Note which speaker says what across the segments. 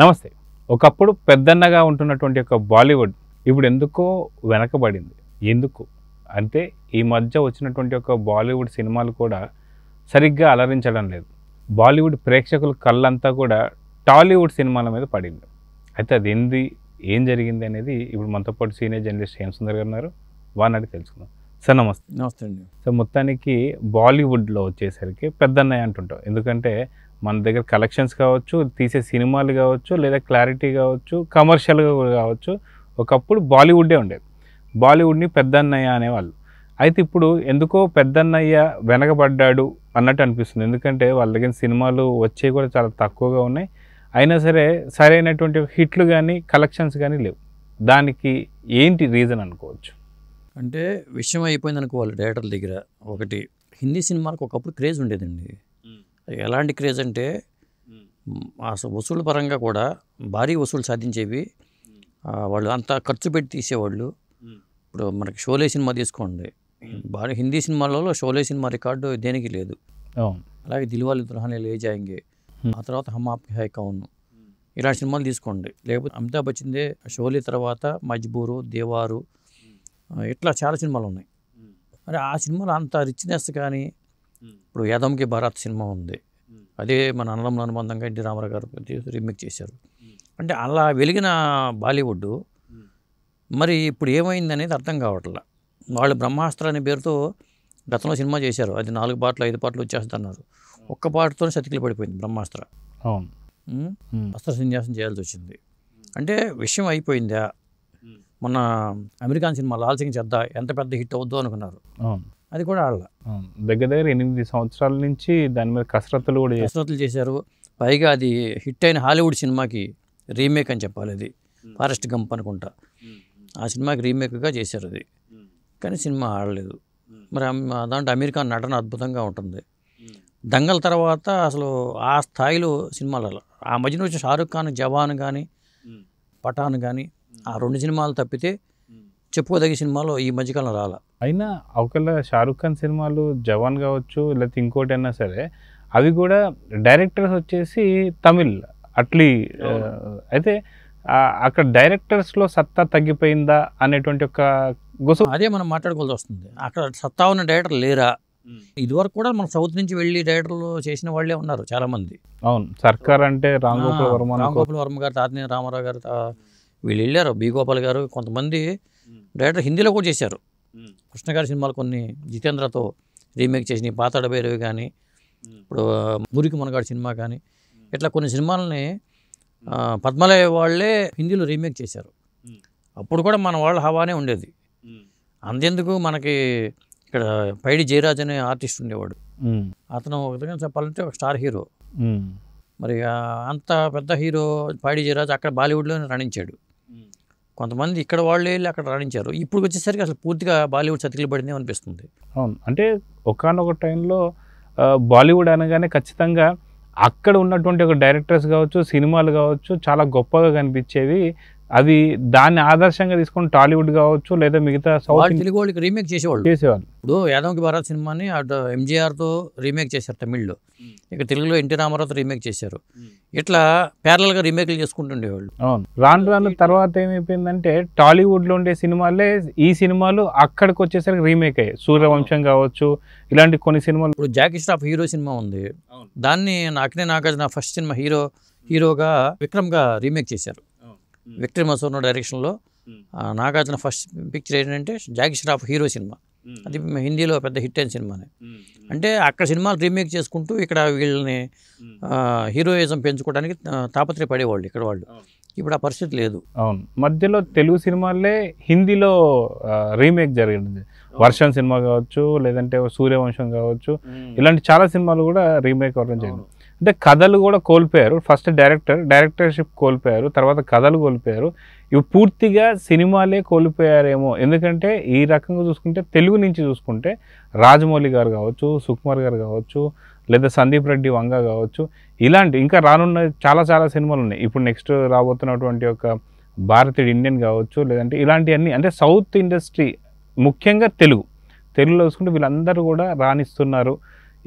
Speaker 1: నమస్తే. ఒకప్పుడు పెద్దన్నగా ఉంటున్నటువంటి ఒక బాలీవుడ్ ఇప్పుడు ఎందుకో వెనకబడింది. ఎందుకు అంటే ఈ మధ్య వచ్చినటువంటి ఒక బాలీవుడ్ సినిమాలు కూడా సరిగ్గా అలరించడం లేదు. బాలీవుడ్ ప్రేక్షకుల కళ్ళంతా కూడా టాలీవుడ్ సినిమాల మీద పడింది. అయితే అది ఏం జరిగింది అనేది ఇప్పుడు మనతో పాటు సీనియర్ జర్నలిస్ట్ హేమ సుందర్ గారు ఉన్నారు. వారిని అడిగి తెలుసుకుందాం. సార్ నమస్తే.
Speaker 2: నమస్తే అండి.
Speaker 1: సో మొత్తానికి బాలీవుడ్లో వచ్చేసరికి పెద్దన్నయ్య అంటుంటాం. ఎందుకంటే మన దగ్గర కలెక్షన్స్ కావచ్చు, తీసే సినిమాలు కావచ్చు, లేదా క్లారిటీ కావచ్చు, కమర్షియల్గా కావచ్చు, ఒకప్పుడు బాలీవుడ్డే ఉండేది. బాలీవుడ్ని పెద్దన్నయ్య అనేవాళ్ళు. అయితే ఇప్పుడు ఎందుకో పెద్దన్నయ్య వెనకబడ్డాడు అన్నట్టు అనిపిస్తుంది. ఎందుకంటే వాళ్ళ దగ్గర సినిమాలు వచ్చేవి కూడా చాలా తక్కువగా ఉన్నాయి. అయినా సరే సరైనటువంటి హిట్లు కానీ కలెక్షన్స్ కానీ లేవు. దానికి ఏంటి రీజన్ అనుకోవచ్చు?
Speaker 2: అంటే విషయం అయిపోయింది అనుకోవాలి డైరెక్టర్ల దగ్గర. ఒకటి హిందీ సినిమాలకు ఒకప్పుడు క్రేజ్ ఉండేదండి. ఎలాంటి క్రేజ్ అంటే అసలు వసూలు పరంగా కూడా భారీ వసూలు సాధించేవి. వాళ్ళు అంతా ఖర్చు పెట్టి తీసేవాళ్ళు. ఇప్పుడు మనకి షోలే సినిమా తీసుకోండి, భారీ హిందీ సినిమాలలో షోలే సినిమా రికార్డు దేనికి లేదు. అలాగే దిల్వాలే దుల్హనియా లే జాయేంగే, ఆ తర్వాత హమ్ ఆప్కే హై కౌన్, ఇలాంటి సినిమాలు తీసుకోండి. లేకపోతే అమితాబ్ బచ్చన్దే షోలే తర్వాత మజ్బూరు, దేవారు, ఇట్లా చాలా సినిమాలు ఉన్నాయి. మరి ఆ సినిమాలు అంత రిచ్నెస్ కానీ ఇప్పుడు యాదమ్కి భారత్ సినిమా ఉంది, అదే మన అన్నదమ్ముల అనుబంధంగా ఎన్టీ రామారావు గారు రీమేక్ చేశారు. అంటే అలా వెలిగిన బాలీవుడ్ మరి ఇప్పుడు ఏమైంది అనేది అర్థం కావట్లా. వాళ్ళు బ్రహ్మాస్త్ర అనే పేరుతో గతంలో సినిమా చేశారు, అది 4 పాటలు 5 పాటలు వచ్చేస్తున్నారు. ఒక్క పాటతో సతికిలు పడిపోయింది బ్రహ్మాస్త్ర. అస్త్ర సన్యాసం చేయాల్సి వచ్చింది. అంటే విషయం అయిపోయిందా? మొన్న అమెరికన్ సినిమా లాల్ సింగ్ చెద్దా ఎంత పెద్ద హిట్ అవుద్దో అనుకున్నారు, అది కూడా ఆడల.
Speaker 1: దగ్గర 8 సంవత్సరాల నుంచి దాని మీద కసరత్తులు
Speaker 2: చేశారు. పైగా అది హిట్ అయిన హాలీవుడ్ సినిమాకి రీమేక్ అని చెప్పాలి. అది ఫారెస్ట్ గంప్ అనుకుంటా, ఆ సినిమాకి రీమేక్గా చేశారు అది. కానీ సినిమా ఆడలేదు. మరి దాంట్లో అమెరికన్ నటన అద్భుతంగా ఉంటుంది. దంగల్ తర్వాత అసలు ఆ స్థాయిలో సినిమాలలో ఆ మధ్యన వచ్చిన షారుఖ్ ఖాన్ జవాన్ కానీ పఠాన్ కానీ ఆ 2 సినిమాలు తప్పితే చెప్పుకోదగ్గ సినిమాలో ఈ మధ్యకాలం రాలా.
Speaker 1: అయినా ఒకవేళ షారుఖ్ ఖాన్ సినిమాలు జవాన్ కావచ్చు, లేకపోతే ఇంకోటి అయినా సరే, అవి కూడా డైరెక్టర్స్ వచ్చేసి తమిళ్ అట్లీ. అయితే అక్కడ డైరెక్టర్స్లో సత్తా తగ్గిపోయిందా అనేటువంటి ఒక గుస
Speaker 2: అదే మనం మాట్లాడుకోవాల్సి వస్తుంది. అక్కడ సత్తా ఉన్న డైరెక్టర్ లేరా? ఇదివరకు కూడా మన సౌత్ నుంచి వెళ్ళి డైరెక్టర్లు చేసిన వాళ్ళే ఉన్నారు చాలామంది.
Speaker 1: అవును, సర్కార్ అంటే రామ్ గోపాల్
Speaker 2: వర్మ గారు, తాతినేని రామారావు గారు, వీళ్ళు వెళ్ళారు. బి గోపాల్ గారు, కొంతమంది డైరెక్టర్ హిందీలో కూడా చేశారు. కృష్ణ గారి సినిమాలు కొన్ని జితేంద్రతో రీమేక్ చేసినాయి, పాతాళ భైరవి కానీ, ఇప్పుడు మురికి మనగాడి సినిమా కానీ, ఇట్లా కొన్ని సినిమాలని పద్మలయ వాళ్ళే హిందీలో రీమేక్ చేశారు. అప్పుడు కూడా మన వాళ్ళ హవానే ఉండేది. అంతెందుకు మనకి ఇక్కడ పైడి జయరాజ్ అనే ఆర్టిస్ట్ ఉండేవాడు. అతను ఒక విధంగా చెప్పాలంటే ఒక స్టార్ హీరో. మరి అంత పెద్ద హీరో పైడి జయరాజ్ అక్కడ బాలీవుడ్లోనే రాణించాడు. కొంతమంది ఇక్కడ వాళ్ళు వెళ్ళి అక్కడ రాణించారు. ఇప్పుడు వచ్చేసరికి అసలు పూర్తిగా బాలీవుడ్ చతికిలు పడింది అనిపిస్తుంది.
Speaker 1: అవును, అంటే ఒకానొక టైంలో బాలీవుడ్ అనగానే ఖచ్చితంగా అక్కడ ఉన్నటువంటి ఒక డైరెక్టర్స్ కావచ్చు, సినిమాలు కావచ్చు, చాలా గొప్పగా కనిపించేవి. అవి దాన్ని ఆదర్శంగా తీసుకుని టాలీవుడ్ కావచ్చు, లేదా మిగతా సౌత్
Speaker 2: తెలుగు వాళ్ళకి రీమేక్ చేసేవాళ్ళు. ఇప్పుడు యాదవ్కి భారత్ సినిమాని అటు ఎంజీఆర్తో రీమేక్ చేశారు తమిళ్లో, ఇక తెలుగులో ఎన్టీ రామారావుతో రీమేక్ చేశారు. ఇట్లా ప్యారలల్గా రీమేక్లు చేసుకుంటుండేవాళ్ళు.
Speaker 1: అవును, రాను తర్వాత ఏమైపోయిందంటే టాలీవుడ్లో ఉండే సినిమాలే ఈ సినిమాలు అక్కడికి వచ్చేసరికి రీమేక్ అయ్యాయి. సూర్యవంశం కావచ్చు, ఇలాంటి కొన్ని సినిమాలు.
Speaker 2: ఇప్పుడు జాకీ ష్రాఫ్ హీరో సినిమా ఉంది, దాన్ని నాగార్జున ఫస్ట్ సినిమా హీరోగా విక్రమ్గా రీమేక్ చేశారు. విక్రమ్ అసోర్నో డైరెక్షన్లో నాగార్జున ఫస్ట్ పిక్చర్ ఏంటంటే జాకీ ష్రాఫ్ హీరో సినిమా. అది హిందీలో పెద్ద హిట్ అయిన సినిమానే. అంటే అక్కడ సినిమాలు రీమేక్ చేసుకుంటూ ఇక్కడ వీళ్ళని హీరోయిజం పెంచుకోవడానికి తాపత్రయపడేవాళ్ళు ఇక్కడ వాళ్ళు. ఇప్పుడు ఆ పరిస్థితి లేదు.
Speaker 1: అవును, మధ్యలో తెలుగు సినిమాలే హిందీలో రీమేక్ జరిగింది. వర్షం సినిమా కావచ్చు, లేదంటే సూర్యవంశం కావచ్చు, ఇలాంటి చాలా సినిమాలు కూడా రీమేక్ అవ్వడం జరిగింది. అంటే కథలు కూడా కోల్పోయారు. ఫస్ట్ డైరెక్టర్షిప్ కోల్పోయారు, తర్వాత కథలు కోల్పోయారు. ఇవి పూర్తిగా సినిమాలే కోల్పోయారేమో. ఎందుకంటే ఈ రకంగా చూసుకుంటే తెలుగు నుంచి చూసుకుంటే రాజమౌళి గారు కావచ్చు, సుకుమార్ గారు కావచ్చు, లేదా సందీప్ రెడ్డి వంగ కావచ్చు, ఇలాంటి ఇంకా రానున్న చాలా సినిమాలు ఉన్నాయి. ఇప్పుడు నెక్స్ట్ రాబోతున్నటువంటి ఒక భారతీయుడు ఇండియన్ కావచ్చు, లేదంటే ఇలాంటివన్నీ అంటే సౌత్ ఇండస్ట్రీ ముఖ్యంగా తెలుగులో చూసుకుంటే వీళ్ళందరూ కూడా రాణిస్తున్నారు.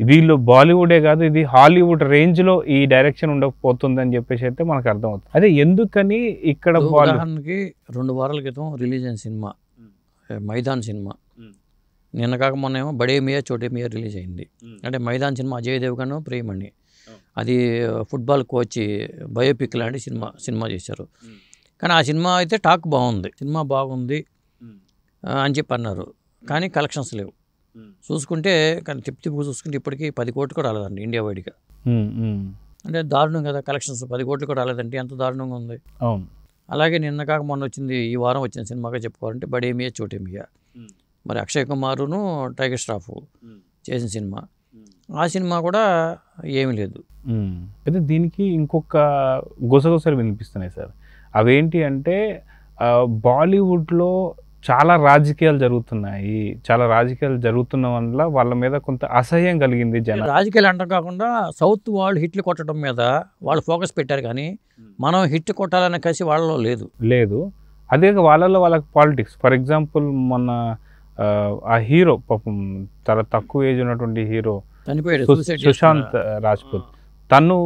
Speaker 1: వీళ్ళు బాలీవుడే కాదు, ఇది హాలీవుడ్ రేంజ్లో ఈ డైరెక్షన్ ఉండకపోతుంది అని చెప్పేసి అయితే మనకు అర్థమవుతుంది. అదే ఎందుకని ఇక్కడ
Speaker 2: ఉదాహరణకి 2 వారాల క్రితం రిలీజ్ అయిన సినిమా మైదాన్ సినిమా, నిన్న కాక మొన్న ఏమో బడే మియా చోటే మియా రిలీజ్ అయింది. అంటే మైదాన్ సినిమా అజయ్ దేవగన్ ప్రియమణి, అది ఫుట్బాల్ కోచ్ బయోపిక్ లాంటి సినిమా చేశారు. కానీ ఆ సినిమా అయితే టాక్ బాగుంది, సినిమా బాగుంది అని చెప్పి అన్నారు. కానీ కలెక్షన్స్ లేవు. చూసుకుంటే కానీ తిప్పు చూసుకుంటే ఇప్పటికీ 10 కోట్లు కూడా రాలేదండి ఇండియా వైడ్గా. అంటే దారుణం కదా, కలెక్షన్స్ 10 కోట్లు కూడా రాలేదంటే ఎంత దారుణంగా ఉంది.
Speaker 1: అవును.
Speaker 2: అలాగే నిన్న కాక మొన్న వచ్చింది, ఈ వారం వచ్చిన సినిమాగా చెప్పుకోవాలంటే బడే మియా చోటే మియా, మరి అక్షయ్ కుమారును టైగర్ ష్రాఫ్ చేసిన సినిమా. ఆ సినిమా కూడా ఏమీ లేదు.
Speaker 1: అయితే దీనికి ఇంకొక గుసగుసలు వినిపిస్తున్నాయి సార్. అవేంటి అంటే బాలీవుడ్లో చాలా రాజకీయాలు జరుగుతున్న వల్ల వాళ్ళ మీద కొంత అసహ్యం కలిగింది జనం.
Speaker 2: రాజకీయాలు అంటాం కాకుండా సౌత్ వాళ్ళు హిట్లు కొట్టడం మీద వాళ్ళు ఫోకస్ పెట్టారు, కానీ మనం హిట్ కొట్టాలనే కసి వాళ్ళలో లేదు.
Speaker 1: అదే వాళ్ళకి పాలిటిక్స్. ఫర్ ఎగ్జాంపుల్ మొన్న ఆ హీరో పాపం చాలా తక్కువ ఏజ్ ఉన్నటువంటి హీరో సుశాంత్ రాజ్పూత్, తను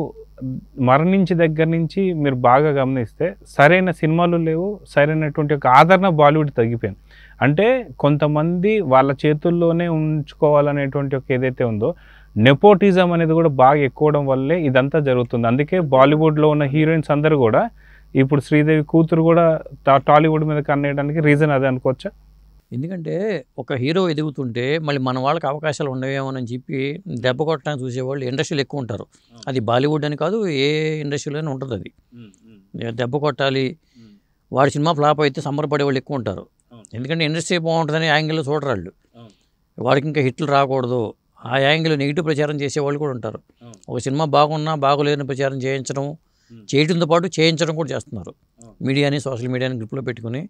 Speaker 1: మరణించి దగ్గర నుంచి మీరు బాగా గమనిస్తే సరైన సినిమాలు లేవు, సరైనటువంటి ఒక ఆదరణ బాలీవుడ్ తగ్గిపోయింది. అంటే కొంతమంది వాళ్ళ చేతుల్లోనే ఉంచుకోవాలనేటువంటి ఒక ఏదైతే ఉందో నెపోటిజం అనేది కూడా బాగా ఎక్కువడం వల్లే ఇదంతా జరుగుతుంది. అందుకే బాలీవుడ్లో ఉన్న హీరోయిన్స్ అందరూ కూడా ఇప్పుడు శ్రీదేవి కూతురు కూడా టాలీవుడ్ మీద కన్నేయడానికి రీజన్ అదే అనుకోవచ్చా?
Speaker 2: ఎందుకంటే ఒక హీరో ఎదుగుతుంటే మళ్ళీ మన వాళ్ళకి అవకాశాలు ఉండవేమోనని చెప్పి దెబ్బ కొట్టడానికి చూసేవాళ్ళు ఇండస్ట్రీలు ఎక్కువ ఉంటారు. అది బాలీవుడ్ అని కాదు, ఏ ఇండస్ట్రీలోనే ఉంటుంది. అది దెబ్బ కొట్టాలి, వాడి సినిమా ఫ్లాప్ అయితే సంబరపడే వాళ్ళు ఎక్కువ ఉంటారు. ఎందుకంటే ఇండస్ట్రీ బాగుంటుందని యాంగిల్లో చూడరాళ్ళు, వాడికి ఇంకా హిట్లు రాకూడదు ఆ యాంగిల్ నెగిటివ్ ప్రచారం చేసేవాళ్ళు కూడా ఉంటారు. ఒక సినిమా బాగున్నా బాగోలేని ప్రచారం చేయడంతో పాటు చేయించడం కూడా చేస్తున్నారు. మీడియాని సోషల్ మీడియాని గ్రిప్లో పెట్టుకుని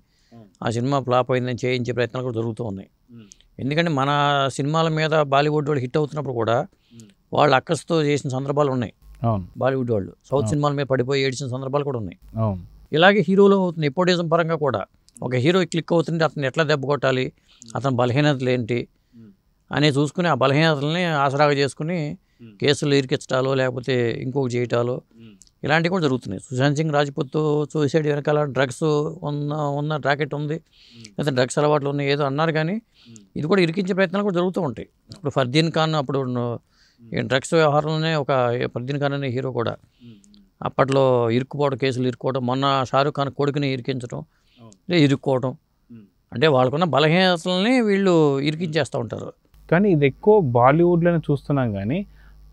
Speaker 2: ఆ సినిమా ఫ్లాప్ అయిందని చేయించే ప్రయత్నాలు కూడా జరుగుతూ ఉన్నాయి. ఎందుకంటే మన సినిమాల మీద బాలీవుడ్ వాళ్ళు హిట్ అవుతున్నప్పుడు కూడా వాళ్ళు అక్కస్తో చేసిన సందర్భాలు ఉన్నాయి. బాలీవుడ్ వాళ్ళు సౌత్ సినిమాల మీద పడిపోయి ఏడ్చిన సందర్భాలు కూడా ఉన్నాయి. ఇలాగే హీరోలో అవుతుంది. నెపోటిజం పరంగా కూడా ఒక హీరో క్లిక్ అవుతుంటే అతను ఎట్లా దెబ్బ కొట్టాలి, అతని బలహీనతలు ఏంటి అని చూసుకుని ఆ బలహీనతల్ని ఆసరాగా చేసుకుని కేసులు ఇరికించడాలో లేకపోతే ఇంకొక చేయటాలో ఇలాంటివి కూడా జరుగుతున్నాయి. సుశాంత్ సింగ్ రాజ్పూత్ సూసైడ్ వెనకాల డ్రగ్స్ ఉన్న రాకెట్ ఉంది, లేదా డ్రగ్స్ అలవాట్లు ఉన్నాయి ఏదో అన్నారు, కానీ ఇది కూడా ఇరికించే ప్రయత్నాలు కూడా జరుగుతూ ఉంటాయి. ఇప్పుడు ఫర్దీన్ ఖాన్ అప్పుడు డ్రగ్స్ వ్యవహారంలోనే ఒక ఫర్దీన్ ఖాన్ అనే హీరో కూడా అప్పట్లో కేసులు ఇరుక్కోవడం, మొన్న షారూఖ్ ఖాన్ కొడుకుని ఇరికించడం, ఇరుక్కోవడం, అంటే వాళ్ళకున్న బలహీనతల్ని వీళ్ళు ఇరికించేస్తూ ఉంటారు.
Speaker 1: కానీ ఇది ఎక్కువ బాలీవుడ్లోనే చూస్తున్నాం, కానీ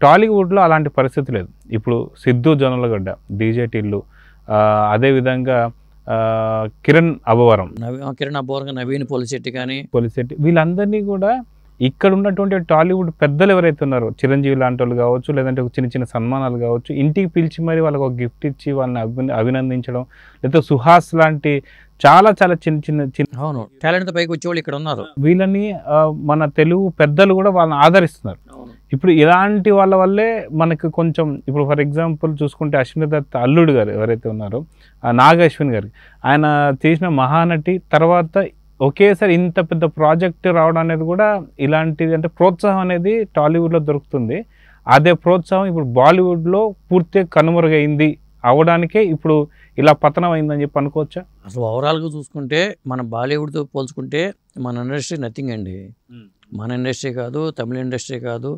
Speaker 1: టాలీవుడ్లో అలాంటి పరిస్థితి లేదు. ఇప్పుడు సిద్ధు జొన్నలగడ్డ, డీజే టిల్లు, అదేవిధంగా కిరణ్ అబ్బవరం,
Speaker 2: నవీన్ పోలిశెట్టి
Speaker 1: వీళ్ళందరినీ కూడా ఇక్కడ ఉన్నటువంటి టాలీవుడ్ పెద్దలు ఎవరైతే ఉన్నారో, చిరంజీవి లాంటి వాళ్ళు కావచ్చు, లేదంటే చిన్న చిన్న సన్మానాలు కావచ్చు, ఇంటికి పిలిచి మరి వాళ్ళకి ఒక గిఫ్ట్ ఇచ్చి వాళ్ళని అభినందించడం, లేకపోతే సుహాస్ లాంటి చాలా చాలా చిన్న
Speaker 2: అవును టాలెంట్ పైకి వచ్చేవాళ్ళు ఇక్కడ ఉన్నారు.
Speaker 1: వీళ్ళని మన తెలుగు పెద్దలు కూడా వాళ్ళని ఆదరిస్తున్నారు. ఇప్పుడు ఇలాంటి వాళ్ళ వల్లే మనకు కొంచెం, ఇప్పుడు ఫర్ ఎగ్జాంపుల్ చూసుకుంటే అశ్విని దత్ అల్లుడు గారు ఎవరైతే ఉన్నారో, నాగ్ అశ్విన్ గారికి, ఆయన చేసిన మహానటి తర్వాత ఒకేసారి ఇంత పెద్ద ప్రాజెక్ట్ రావడం అనేది కూడా ఇలాంటిది, అంటే ప్రోత్సాహం అనేది టాలీవుడ్లో దొరుకుతుంది. అదే ప్రోత్సాహం ఇప్పుడు బాలీవుడ్లో పూర్తిగా కనుమరుగైంది అవడానికే ఇప్పుడు ఇలా పతనం అయిందని చెప్పి అనుకోవచ్చా?
Speaker 2: అసలు ఓవరాల్గా చూసుకుంటే మన బాలీవుడ్తో పోల్చుకుంటే మన ఇండస్ట్రీ నథింగ్ అండి. మన ఇండస్ట్రీ కాదు, తమిళ ఇండస్ట్రీ కాదు,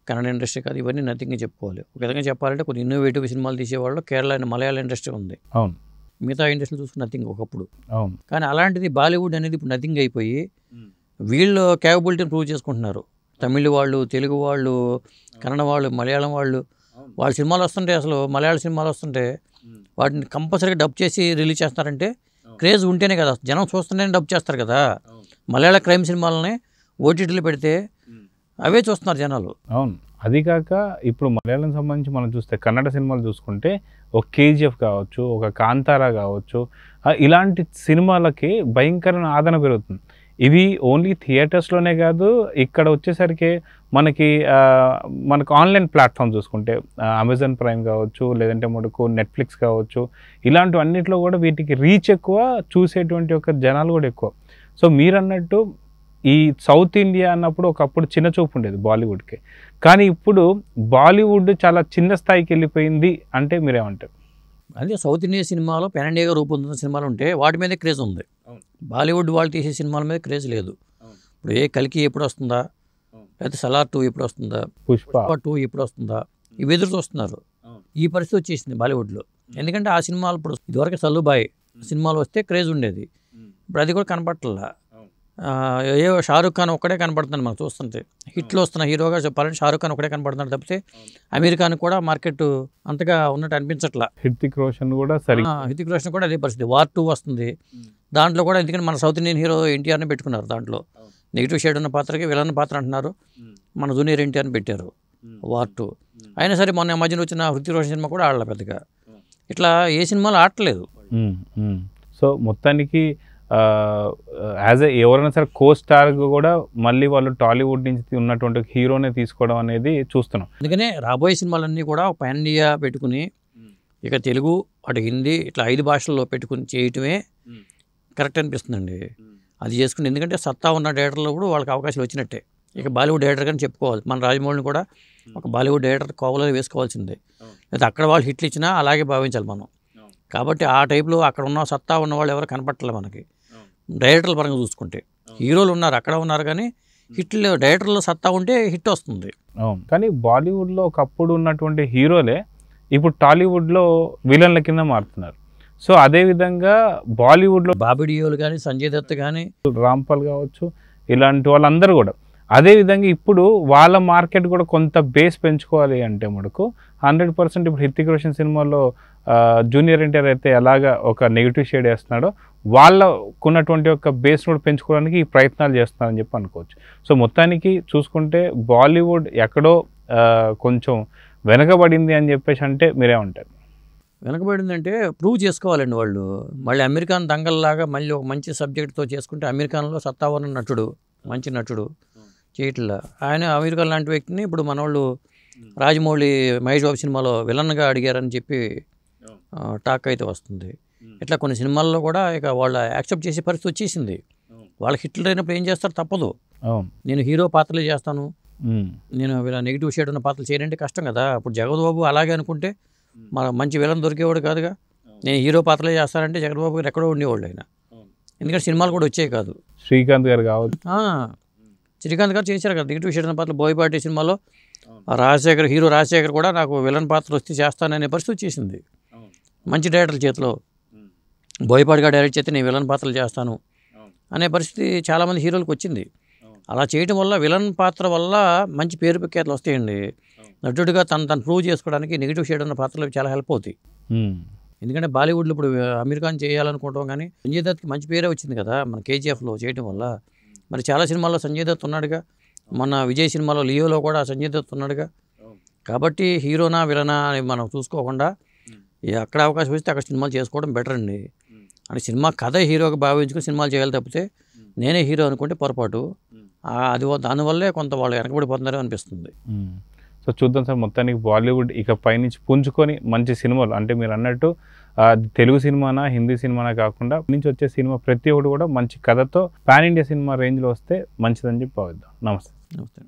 Speaker 2: కన్నడ ఇండస్ట్రీ కాదు, ఇవన్నీ నథింగ్ చెప్పుకోవాలి. ఒక విధంగా చెప్పాలంటే కొన్ని ఇన్నోవేటివ్ సినిమాలు తీసేవాళ్ళు కేరళ మలయాళ ఇండస్ట్రీ ఉంది.
Speaker 1: అవును,
Speaker 2: మిగతా ఇండస్ట్రీ చూసుకుని నథింగ్ ఒకప్పుడు. అవును, కానీ అలాంటిది బాలీవుడ్ అనేది ఇప్పుడు నథింగ్ అయిపోయి వీళ్ళు క్యాపబిలిటీని ప్రూవ్ చేసుకుంటున్నారు. తమిళ వాళ్ళు, తెలుగు వాళ్ళు, కన్నడ వాళ్ళు, మలయాళం వాళ్ళు, వాళ్ళ సినిమాలు వస్తుంటే, అసలు మలయాళ సినిమాలు వస్తుంటే వాటిని కంపల్సరీగా డబ్ చేసి రిలీజ్ చేస్తారంటే క్రేజ్ ఉంటేనే కదా, జనం చూస్తుంటేనే డబ్ చేస్తారు కదా. మలయాళ క్రైమ్ సినిమాలని ఓటీటీలో పెడితే అవే చూస్తున్నారు జనాలు.
Speaker 1: అవును, అది కాక ఇప్పుడు మలయాళం సంబంధించి మనం చూస్తే కన్నడ సినిమాలు చూసుకుంటే ఒక కేజీఎఫ్ కావచ్చు, ఒక కాంతారా కావచ్చు, ఇలాంటి సినిమాలకి భయంకరమైన ఆదరణ పెరుగుతుంది. ఇవి ఓన్లీ థియేటర్స్లోనే కాదు, ఇక్కడ వచ్చేసరికి మనకు ఆన్లైన్ ప్లాట్ఫామ్ చూసుకుంటే అమెజాన్ ప్రైమ్ కావచ్చు, లేదంటే మనకు నెట్ఫ్లిక్స్ కావచ్చు, ఇలాంటివన్నిట్లో కూడా వీటికి రీచ్ ఎక్కువ, చూసేటువంటి ఒక జనాలు కూడా ఎక్కువ. సో మీరు అన్నట్టు ఈ సౌత్ ఇండియా అన్నప్పుడు ఒకప్పుడు చిన్న చూపు ఉండేది బాలీవుడ్కి, కానీ ఇప్పుడు బాలీవుడ్ చాలా చిన్న స్థాయికి వెళ్ళిపోయింది అంటే మీరేమంటారు?
Speaker 2: అదే సౌత్ ఇండియా సినిమాలో పాన్ ఇండియాగా రూపొందుతున్న సినిమాలు ఉంటే వాటి మీదే క్రేజ్ ఉంది. బాలీవుడ్ వాళ్ళు తీసే సినిమాల మీద క్రేజ్ లేదు. ఇప్పుడు ఏ కల్కి ఎప్పుడు వస్తుందా, లేకపోతే సలార్ 2 ఎప్పుడు వస్తుందా,
Speaker 1: పుష్ప
Speaker 2: 2 ఎప్పుడు వస్తుందా, ఇవి ఎదురు చూస్తున్నారు. ఈ పరిస్థితి వచ్చేసింది బాలీవుడ్లో. ఎందుకంటే ఆ సినిమాలు ఇప్పుడు ఇదివరకు సల్లుబాయ్ సినిమాలు వస్తే క్రేజ్ ఉండేది, ఇప్పుడు అది కూడా కనపట్లా. ఏ షారూఖ్ ఖాన్ ఒక్కడే కనపడుతున్నాడు మనకు చూస్తుంటే. హిట్లు వస్తున్న హీరోగా చెప్పాలంటే షారూఖ్ ఖాన్ ఒకటే కనపడుతున్నాడు తప్పితే అమీర్ ఖాన్ కూడా మార్కెట్ అంతగా ఉన్నట్టు అనిపించట్లా.
Speaker 1: హృతిక్ రోషన్ కూడా సరిగ్గా,
Speaker 2: హృతిక్ రోషన్ కూడా అదే పరిస్థితి. వార్ 2 వస్తుంది, దాంట్లో కూడా ఎందుకంటే మన సౌత్ ఇండియన్ హీరో ఎన్టీఆర్ని పెట్టుకున్నారు. దాంట్లో నెగిటివ్ షేడ్ ఉన్న పాత్రకి విలన్ పాత్ర అంటున్నారు, మన జూనియర్ ఎన్టీఆర్ని పెట్టారు వార్ 2. అయినా సరే మొన్న మధ్యన వచ్చిన హృతిక్ రోషన్ సినిమా కూడా ఆడలే పెద్దగా. ఇట్లా ఏ సినిమాలు ఆడట్లేదు.
Speaker 1: సో మొత్తానికి యాజ్ ఎ ఎవరైనా సరే కో స్టార్ కూడా మళ్ళీ వాళ్ళు టాలీవుడ్ నుంచి ఉన్నటువంటి హీరోనే తీసుకోవడం అనేది చూస్తున్నాం.
Speaker 2: అందుకనే రాబోయే సినిమాలన్నీ కూడా పాన్ ఇండియా పెట్టుకుని ఇక తెలుగు అటు హిందీ ఇట్లా 5 భాషల్లో పెట్టుకుని చేయటమే కరెక్ట్ అనిపిస్తుందండి. అది చేసుకుని, ఎందుకంటే సత్తా ఉన్న డైరెక్టర్లు కూడా వాళ్ళకి అవకాశాలు వచ్చినట్టే. ఇక బాలీవుడ్ డైరెక్టర్ కానీ చెప్పుకోవాలి. మన రాజమౌళిని కూడా ఒక బాలీవుడ్ డైరెక్టర్ కోవలో వేసుకోవాల్సిందే. లేదా అక్కడ వాళ్ళు హిట్లు ఇచ్చినా అలాగే భావించాలి మనం. కాబట్టి ఆ టైప్లో అక్కడ ఉన్న సత్తా ఉన్న వాళ్ళు ఎవరు కనపట్టలేదు మనకి డైరెక్టర్ల పరంగా చూసుకుంటే. హీరోలు ఉన్నారు, అక్కడ ఉన్నారు, కానీ హిట్లు డైరెక్టర్లో సత్తా ఉంటే హిట్ వస్తుంది.
Speaker 1: కానీ బాలీవుడ్లో ఒకప్పుడు ఉన్నటువంటి హీరోలే ఇప్పుడు టాలీవుడ్లో విలన్ల కింద మారుతున్నారు. సో అదేవిధంగా బాలీవుడ్లో
Speaker 2: బాబీ డియోల్ కానీ, సంజయ్ దత్ కానీ,
Speaker 1: రాంపాల్ కావచ్చు, ఇలాంటి వాళ్ళందరూ కూడా అదేవిధంగా ఇప్పుడు వాళ్ళ మార్కెట్ కూడా కొంత బేస్ పెంచుకోవాలి అంటే మనకు 100% ఇప్పుడు హృతిక్ రోషన్ సినిమాలో జూనియర్ ఎన్టీఆర్ అయితే ఎలాగా ఒక నెగిటివ్ షేడ్ వేస్తున్నాడో వాళ్ళకున్నటువంటి ఒక బేస్ కూడా పెంచుకోవడానికి ఈ ప్రయత్నాలు చేస్తున్నారని చెప్పి అనుకోవచ్చు. సో మొత్తానికి చూసుకుంటే బాలీవుడ్ ఎక్కడో కొంచెం వెనకబడింది అని చెప్పేసి అంటే మీరేమంటారు?
Speaker 2: వెనకబడిందంటే ప్రూవ్ చేసుకోవాలండి వాళ్ళు. మళ్ళీ అమెరికాన్ దంగల్లాగా మళ్ళీ ఒక మంచి సబ్జెక్ట్తో చేసుకుంటే, అమెరికాన్లో సత్తావరణ నటుడు, మంచి నటుడు చేయట్లా. ఆయన అమెరికా లాంటి వ్యక్తిని ఇప్పుడు మనోళ్ళు రాజమౌళి మహేష్ బాబు సినిమాలో విలన్గా అడిగారని చెప్పి టాక్ అయితే వస్తుంది. ఇట్లా కొన్ని సినిమాల్లో కూడా ఇక వాళ్ళు యాక్సెప్ట్ చేసే పరిస్థితి వచ్చేసింది. వాళ్ళకి హిట్లు అయినప్పుడు ఏం చేస్తారు, తప్పదు. నేను హీరో పాత్రలే చేస్తాను, నేను ఇలా నెగిటివ్ షేడ్ ఉన్న పాత్రలు చేయాలంటే కష్టం కదా. ఇప్పుడు జగద్బాబు అలాగే అనుకుంటే మన మంచి విలన్ దొరికేవాడు కాదుగా. నేను హీరో పాత్రలే చేస్తానంటే జగద్బాబు గారు ఎక్కడో ఉండేవాళ్ళు ఆయన, ఎందుకంటే సినిమాలు కూడా వచ్చాయి కాదు.
Speaker 1: శ్రీకాంత్ గారు కావచ్చు,
Speaker 2: శ్రీకాంత్ గారు చేశారు కదా నెగిటివ్ షేడ్ ఉన్న పాత్రలు. బోయపాటి సినిమాలో రాజశేఖర్, హీరో రాజశేఖర్ కూడా నాకు విలన్ పాత్ర వస్తే చేస్తాననే పరిస్థితి వచ్చేసింది. మంచి డైరెక్టర్ల చేతిలో బోయపాటిగా డైరెక్ట్ చేస్తే నేను విలన్ పాత్రలు చేస్తాను అనే పరిస్థితి చాలామంది హీరోలకు వచ్చింది. అలా చేయడం వల్ల విలన్ పాత్ర వల్ల మంచి పేరు ప్రఖ్యాతులు వస్తాయండి. నటుడిగా తను ప్రూవ్ చేసుకోవడానికి నెగిటివ్ షేడ్ ఉన్న పాత్రలు చాలా హెల్ప్ అవుతాయి. ఎందుకంటే బాలీవుడ్లో ఇప్పుడు అమెరికాన్ చేయాలనుకుంటాం, కానీ సంజయ్ దత్కి మంచి పేరే వచ్చింది కదా మన కేజీఎఫ్లో చేయడం వల్ల. మరి చాలా సినిమాల్లో సంజయ్ దత్ ఉన్నాడుగా, మన విజయ్ సినిమాలో లియోలో కూడా సంజయ్ దత్ ఉన్నాడుగా. కాబట్టి హీరోనా విలనా అని మనం చూసుకోకుండా అక్కడ అవకాశం వస్తే అక్కడ సినిమాలు చేసుకోవడం బెటర్ అండి. అంటే సినిమా కథ హీరోగా భావించుకుని సినిమాలు చేయాలి తప్పితే నేనే హీరో అనుకుంటే పొరపాటు. అది దానివల్లే కొంత వాళ్ళు వెనకబడిపోతున్నారో అనిపిస్తుంది.
Speaker 1: సో చూద్దాం సార్, మొత్తానికి బాలీవుడ్ ఇక పైనుంచి పుంజుకొని మంచి సినిమాలు, అంటే మీరు అన్నట్టు తెలుగు సినిమానా హిందీ సినిమానా కాకుండా నుంచి వచ్చే సినిమా ప్రతి ఒక్కటి కూడా మంచి కథతో పాన్ ఇండియా సినిమా రేంజ్లో వస్తే మంచిదని చెప్పి భావిద్దాం. నమస్తే.
Speaker 2: నమస్తే.